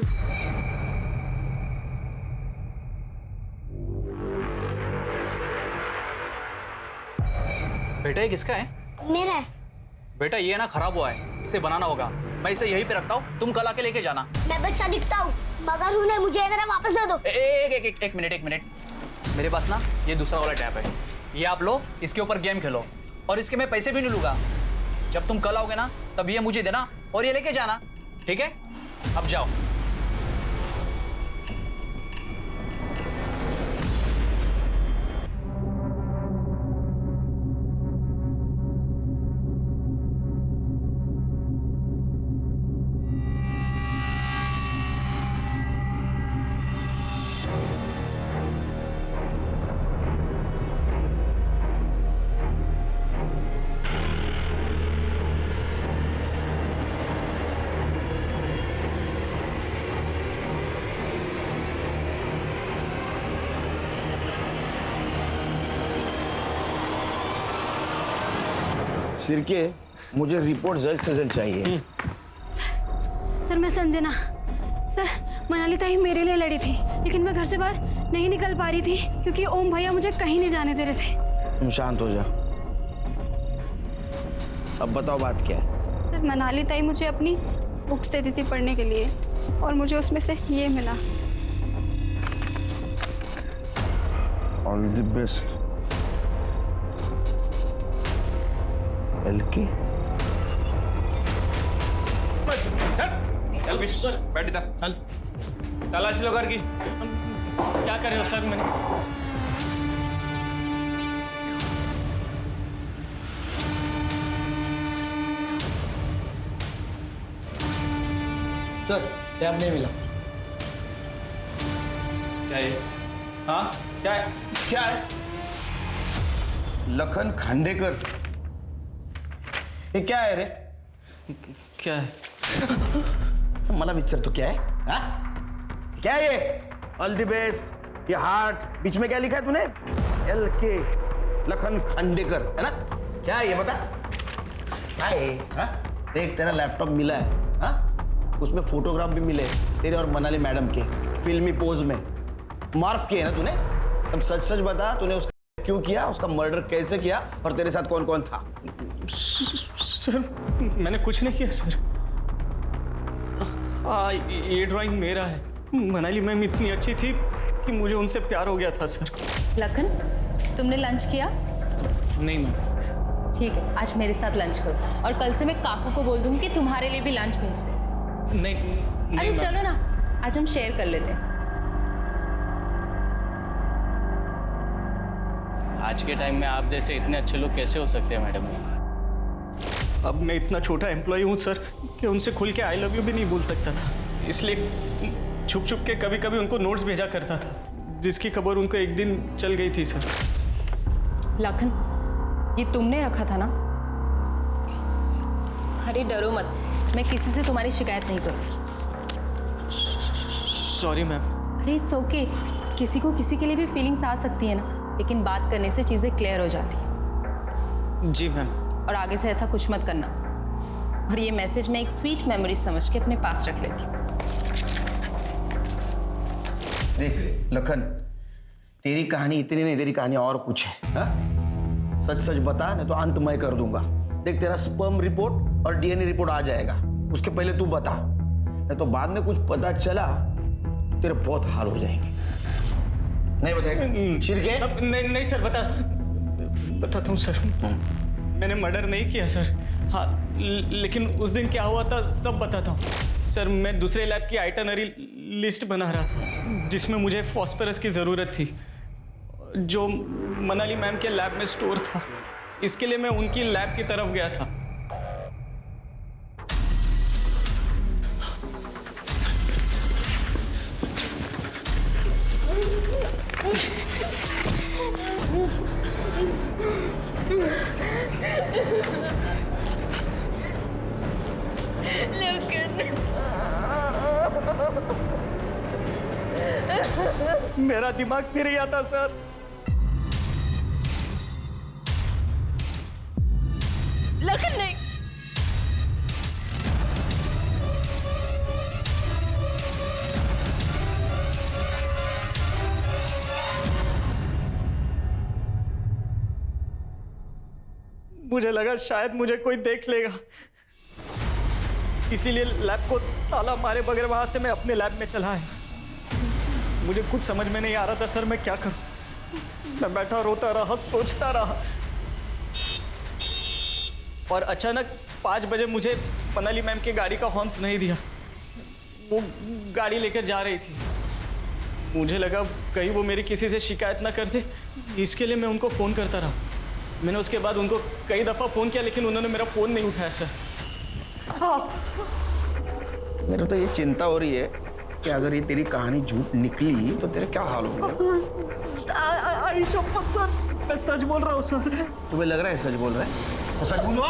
बेटा ये किसका है? मेरा है। बेटा ये ना खराब हुआ है, इसे बनाना होगा। मैं इसे यहीं पे रखता हूँ, तुम कल आके लेके जाना। मैं बच्चा दिखता हूँ मगर हूँ नहीं, मुझे मेरा वापस दे दो। एक मिनट। मेरे पास ना ये दूसरा वाला टैब है, ये आप लो, इसके ऊपर गेम खेलो और इसके मैं पैसे भी नहीं लूंगा। जब तुम कल आओगे ना तब ये मुझे देना और ये लेके जाना, ठीक है? अब जाओ। सिरके, मुझे रिपोर्ट जल्द से जल्द चाहिए। सर मैं संजना। सर मनाली ताई मेरे लिए लड़ी थी, लेकिन मैं घर से बाहर नहीं निकल पा रही थी क्योंकि ओम भैया मुझे कहीं नहीं जाने दे रहे थे। तुम शांत हो जा। अब बताओ बात क्या है? सर मनाली ताई मुझे अपनी बुक्स देती थी पढ़ने के लिए और मुझे उसमें से ये मिला। All the best LK. चल विश्व बैठ इधर। चल तलाश लो घर की। क्या कर रहे हो सर? मैंने सर टैब नहीं मिला। क्या है? हाँ क्या है? क्या है? लखन खांडेकर, ये क्या है रे? क्या है? मला विचार तो क्या है? हाँ? क्या है ये? ऑल द बेस्ट, ये हार्ट, बीच में क्या लिखा है तूने? LK लखन खांडेकर, है ना? क्या है ये बता? क्या है? हाँ? देख तेरा लैपटॉप मिला है, हाँ? उसमें फोटोग्राफ भी मिले तेरे और मनाली मैडम के फिल्मी पोज में। मार्फ किए ना तूने? अब सच सच बता, तूने उसका क्यों किया, उसका मर्डर कैसे किया और तेरे साथ कौन कौन था? सर मैंने कुछ नहीं किया सर। ये ड्राइंग मेरा है। मनाली मैम इतनी अच्छी थी कि मुझे उनसे प्यार हो गया था सर। लखन तुमने लंच किया? नहीं मैम। ठीक है, आज मेरे साथ लंच करो और कल से मैं काकू को बोल दूंगी कि तुम्हारे लिए भी लंच भेज दे। नहीं अरे चलो ना, आज हम शेयर कर लेते हैं। आज के टाइम में आप जैसे इतने अच्छे लोग कैसे हो सकते हैं मैडम? अब मैं इतना छोटा एम्प्लॉय हूँ सर कि उनसे खुल के आई लव यू भी नहीं बोल सकता था, इसलिए छुप छुप के कभी कभी उनको नोट्स भेजा करता था, जिसकी खबर उनको एक दिन चल गई थी सर। लखन ये तुमने रखा था ना? अरे डरो मत, मैं किसी से तुम्हारी शिकायत नहीं करूँगी। Sorry ma'am. अरे इट्स ओके, किसी को किसी के लिए भी फीलिंग्स आ सकती है ना, लेकिन बात करने से चीज़ें क्लियर हो जाती हैं। जी मैम। और आगे से ऐसा कुछ मत करना। और ये मैसेज मैं एक स्वीट मेमोरी समझ के अपने पास रख लेती हूँ। देख लखन, तेरी कहानी इतनी नहीं, तेरी कहानी और कुछ है। हा? सच सच बता, नहीं तो अंत मैं कर दूंगा। देख, तेरा स्पर्म रिपोर्ट और डीएनए रिपोर्ट आ जाएगा, उसके पहले तू बता, नहीं तो बाद में कुछ पता चला तेरे बहुत हाल हो जाएंगे। नहीं बताएगा? शिरके? नहीं सर, बताता हूँ सर। मैंने मर्डर नहीं किया सर। हाँ, लेकिन उस दिन क्या हुआ था सब बताता हूँ सर। मैं दूसरे लैब की आइटनरी लिस्ट बना रहा था जिसमें मुझे फॉस्फोरस की ज़रूरत थी, जो मनाली मैम के लैब में स्टोर था। इसके लिए मैं उनकी लैब की तरफ गया था। मेरा दिमाग फिर गया था सर। लखन नहीं, मुझे लगा शायद मुझे कोई देख लेगा, इसीलिए लैब को ताला मारे बगैर वहां से मैं अपने लैब में चला आया। मुझे कुछ समझ में नहीं आ रहा था सर, मैं क्या करूं। मैं बैठा रोता रहा, सोचता रहा, और अचानक 5 बजे मुझे मनाली मैम की गाड़ी का हॉर्न सुनाई दिया। वो गाड़ी लेकर जा रही थी। मुझे लगा कहीं वो मेरी किसी से शिकायत ना कर दे, इसके लिए मैं उनको फ़ोन करता रहा। मैंने उसके बाद उनको कई दफ़ा फ़ोन किया, लेकिन उन्होंने मेरा फ़ोन नहीं उठाया सर। मेरे तो ये चिंता हो रही है कि अगर ये तेरी कहानी झूठ निकली तो तेरे क्या हाल होगा। आई शपथ सर, मैं सच बोल रहा हूँ सर। तुम्हें लग रहा है सच बोल रहा है? तो सच बोलो।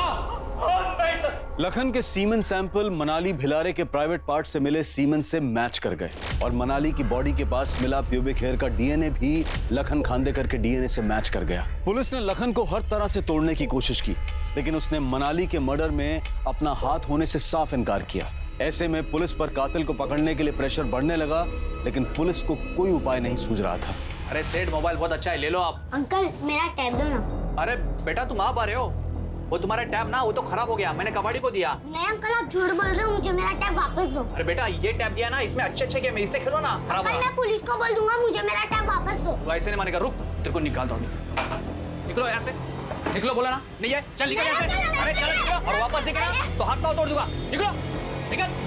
नहीं सर। लखन के सीमेन सैंपल मनाली भिलारे के प्राइवेट पार्ट से मिले सीमेन से मैच कर गए और मनाली की बॉडी के पास मिला प्यूबिक हेयर का डीएनए भी लखन खांडेकर के डीएनए से मैच कर गया। पुलिस ने लखन को हर तरह से तोड़ने की कोशिश की, लेकिन उसने मनाली के मर्डर में अपना हाथ होने से साफ इनकार किया। ऐसे में पुलिस पर कातिल को पकड़ने के लिए प्रेशर बढ़ने लगा, लेकिन पुलिस को कोई उपाय नहीं सूझ रहा था। अरे सेठ, मोबाइल बहुत अच्छा है, ले लो आप। अंकल मेरा टैब दो ना। अरे बेटा, तुम आप आ रहे हो? वो तुम्हारा टैब ना, वो तो खराब हो गया, मैंने कबाड़ी को दिया। नहीं अंकल, आप झूठ बोल रहे हो, मुझे मेरा टैब वापस दो। अरे बेटा, ये टैब दिया ना, इसमें अच्छे गेम है, इससे खेलो ना। खराब अंकल मैं पुलिस को बोल दूंगा, मुझे मेरा टैब वापस दो। तो ऐसे नहीं मानेगा, रुक, तेरे को निकाल दो। निकलो यहाँ से, निकलो, बोला ना नहीं है, चल निकल यहाँ से। अरे चलो निकलो, और वापस दिखेगा तो हाथ पाँव तोड़ दूंगा। निकलो, निकल।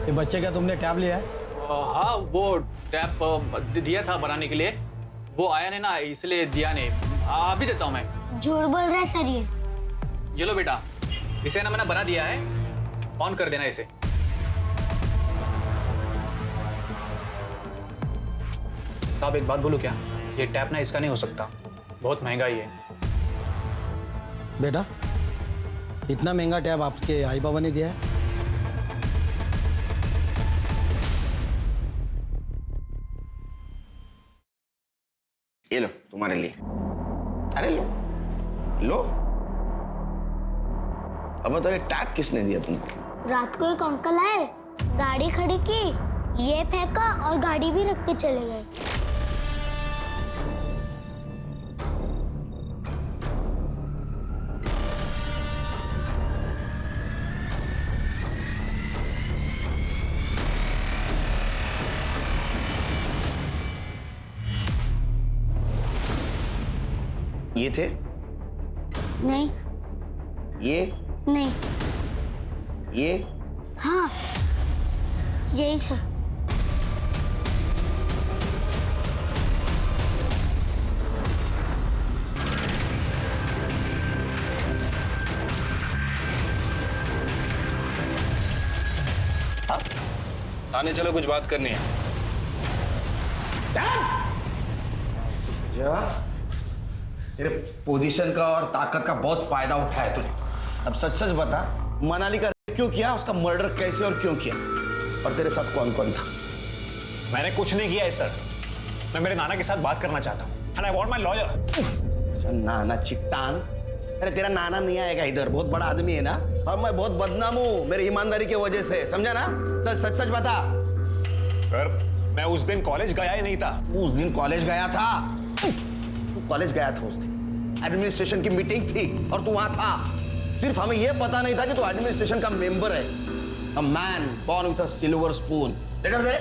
ये बच्चे का तुमने टैब लिया है? हाँ, वो टैब दिया था बनाने के लिए, वो आया नहीं ना, इसलिए दिया नहीं। अभी देता हूँ मैं। झूठ बोल रहा है सर ये लो बेटा, इसे ना मैंने बना दिया है, ऑन कर देना इसे। साहब एक बात बोलूं क्या, ये टैप ना इसका नहीं हो सकता, बहुत महंगा ही है। बेटा, इतना महंगा टैब आपके आई बाबा ने दिया है? ये लो तुम्हारे लिए। अरे लो लो। अब तो ये टैब किसने दिया तुमको? रात को एक अंकल आए, गाड़ी खड़ी की, ये फेंका और गाड़ी भी रख के चले गए। ये थे? नहीं। ये? नहीं। ये? हाँ, यही था। थाने चलो, कुछ बात करनी है। जा, तेरे पोजीशन का और ताकत का बहुत फायदा उठाया तुझे। अब सच सच बता, मनाली का क्यों किया, उसका मर्डर कैसे और क्यों किया, और तेरे साथ कौन कौन था? मैंने कुछ नहीं किया है सर। मैं मेरे नाना के साथ बात करना चाहता हूँ and I want my lawyer. नाना चिट्टान, अरे तेरा नाना नहीं आएगा इधर, बहुत बड़ा आदमी है ना। और मैं बहुत बदनाम हूँ मेरी ईमानदारी की वजह से, समझा ना? सच सच बता। सर मैं उस दिन कॉलेज गया ही नहीं था। उस दिन कॉलेज गया था? तू कॉलेज गया था उस दिन, एडमिनिस्ट्रेशन की मीटिंग थी और तू वहां था। सिर्फ हमें यह पता नहीं था कि तू एडमिनिस्ट्रेशन का मेंबर है। A man born with a silver spoon. Letter दे।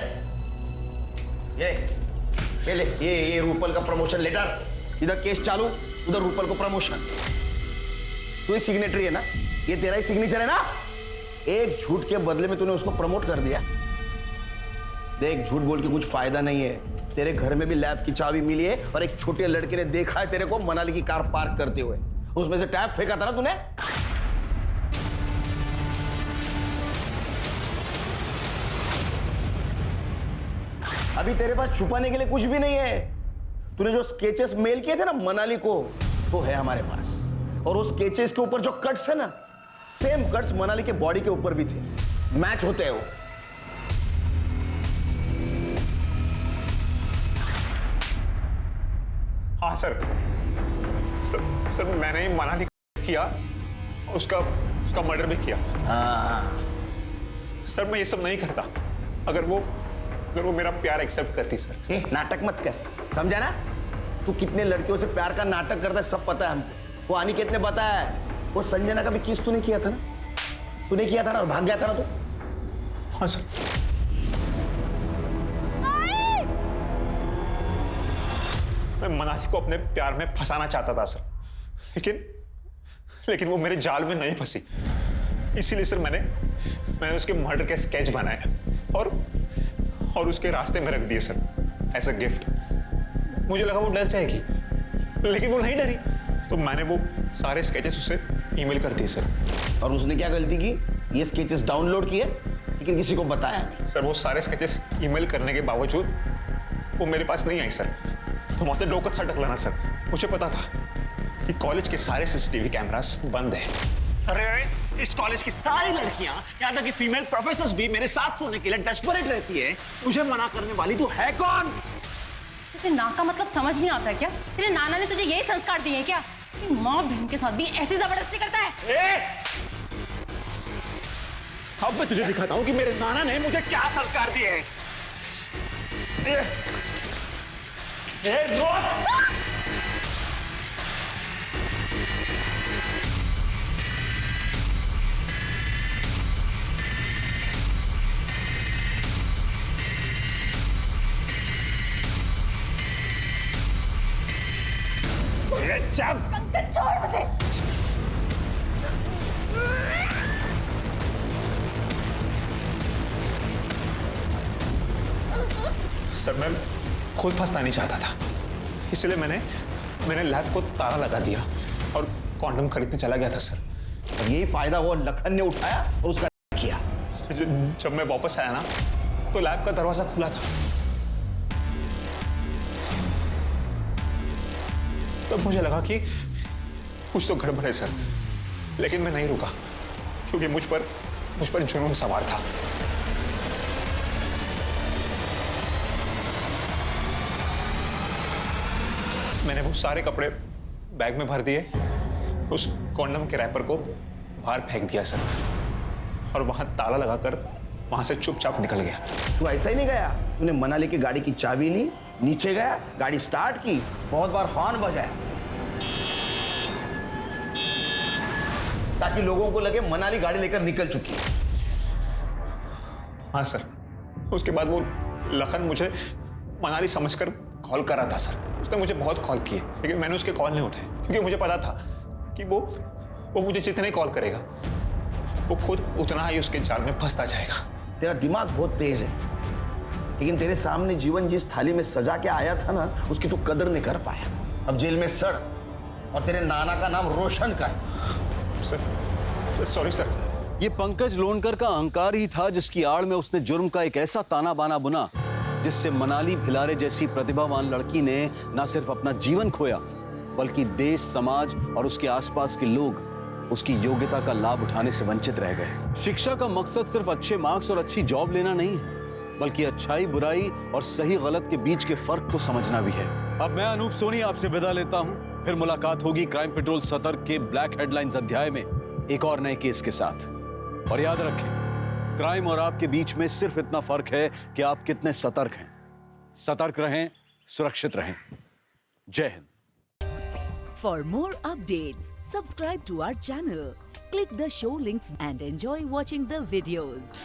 ये ले, ये रूपल का प्रमोशन लेटर। इधर केस चालू, उधर रूपल को प्रमोशन। तू ही सिग्नेटरी है ना? ये तेरा ही सिग्नेचर है ना? एक झूठ के बदले में तूने उसको प्रमोट कर दिया। देख, झूठ बोल के कुछ फायदा नहीं है। तेरे घर में भी लैब की चाबी मिली है और एक छोटे लड़के ने देखा है तेरे को मनाली की कार पार्क करते हुए। उसमें से टैप फेंका था ना तूने? अभी तेरे पास छुपाने के लिए कुछ भी नहीं है। तूने जो स्केचेस मेल किए थे ना मनाली को, वो है हमारे पास। और उस स्केचेस के ऊपर जो कट्स है ना, सेम कट्स मनाली के बॉडी के ऊपर भी थे। मैच होते हैं वो। हाँ सर, सर मैंने ही मनाली किया, उसका मर्डर भी किया। सर मैं ये सब नहीं करता अगर वो मेरा प्यार एक्सेप्ट करती। सर नाटक मत कर, समझा ना? तू कितने लड़कियों से प्यार का नाटक करता है सब पता है हमको। वो अनिकेत ने बताया है। वो संजना का भी किस तूने किया था ना? तूने किया था ना और भाग गया था ना तू? हाँ सर। मैं मनाली को अपने प्यार में फंसाना चाहता था सर, लेकिन वो मेरे जाल में नहीं फंसी। इसीलिए सर मैंने उसके मर्डर के स्केच बनाए और उसके रास्ते में रख दिए सर एज अ गिफ्ट। मुझे लगा वो डर जाएगी, लेकिन वो नहीं डरी, तो मैंने वो सारे स्केचेस उसे ईमेल कर दिए सर। और उसने क्या गलती की? ये स्केचेस डाउनलोड किए लेकिन किसी को बताया नहीं। सर वो सारे स्केचेस ईमेल करने के बावजूद वो मेरे पास नहीं आई सर। तो मुझसे डोकत सा डकलाना सर। मुझे पता था कि कॉलेज के सारे सीसीटीवी कैमरास बंद है। अरे इस कॉलेज की सारी लड़कियां, यहाँ तक कि फीमेल प्रोफेसर्स भी मेरे साथ सोने के लिए डेस्परेट रहती है। मुझे मना करने वाली तो है कौन? तुझे ना का मतलब समझ नहीं आता क्या? तेरे नाना ने तुझे यही संस्कार दिए हैं क्या कि माँ बहन के साथ भी ऐसी जबरदस्ती करता है? अब मैं तुझे दिखाता हूँ कि मेरे नाना ने मुझे क्या संस्कार दिए हैं। छोड़ मुझे। सर मैं खुद फंसना नहीं चाहता था, इसलिए मैंने लैब को ताला लगा दिया और कॉन्डम खरीदने चला गया था सर। और यही फायदा वो लखन ने उठाया और उसका किया। जब मैं वापस आया ना तो लैब का दरवाजा खुला था। तब मुझे लगा कि कुछ तो गड़बड़ है सर, लेकिन मैं नहीं रुका क्योंकि मुझ पर जुनून सवार था। मैंने वो सारे कपड़े बैग में भर दिए, उस कॉन्डम के रैपर को बाहर फेंक दिया सर, और वहां ताला लगाकर वहां से चुपचाप निकल गया। तू ऐसा ही नहीं गया? तूने मनाली की गाड़ी की चाबी ली, नीचे गया, गाड़ी स्टार्ट की, बहुत बार हॉर्न बजाया ताकि लोगों को लगे मनाली गाड़ी लेकर निकल चुकी है। हाँ सर। उसके बाद वो लखन मुझे मनाली समझकर कॉल कर रहा था सर। उसने मुझे बहुत कॉल किए, लेकिन मैंने उसके कॉल नहीं उठाए क्योंकि मुझे पता था कि वो मुझे जितने कॉल करेगा वो खुद उतना ही उसके जाल में फंसता जाएगा। तेरा दिमाग बहुत तेज है, लेकिन तेरे सामने जीवन जिस थाली में सजा के आया था ना, उसकी तू कदर नहीं कर पाया। अब जेल में सड़ और तेरे नाना का नाम रोशन कर। Sir sorry sir. ये पंकज लोनकर का अहंकार ही था जिसकी आड़ में उसने जुर्म का एक ऐसा ताना बाना बुना जिससे मनाली भिलारे जैसी प्रतिभावान लड़की ने न सिर्फ अपना जीवन खोया, बल्कि देश, समाज और उसके आसपास के लोग उसकी योग्यता का लाभ उठाने से वंचित रह गए। शिक्षा का मकसद सिर्फ अच्छे मार्क्स और अच्छी जॉब लेना नहीं है, बल्कि अच्छाई बुराई और सही गलत के बीच के फर्क को समझना भी है। अब मैं अनूप सोनी आपसे विदा लेता हूं। फिर मुलाकात होगी क्राइम पेट्रोल सतर्क के ब्लैक हेडलाइंस अध्याय में एक और नए केस के साथ। और याद रखें, क्राइम और आपके बीच में सिर्फ इतना फर्क है कि आप कितने सतर्क हैं। सतर्क रहें, सुरक्षित रहें। जय Hind. For more updates, subscribe to our channel, click the show links and enjoy watching the videos.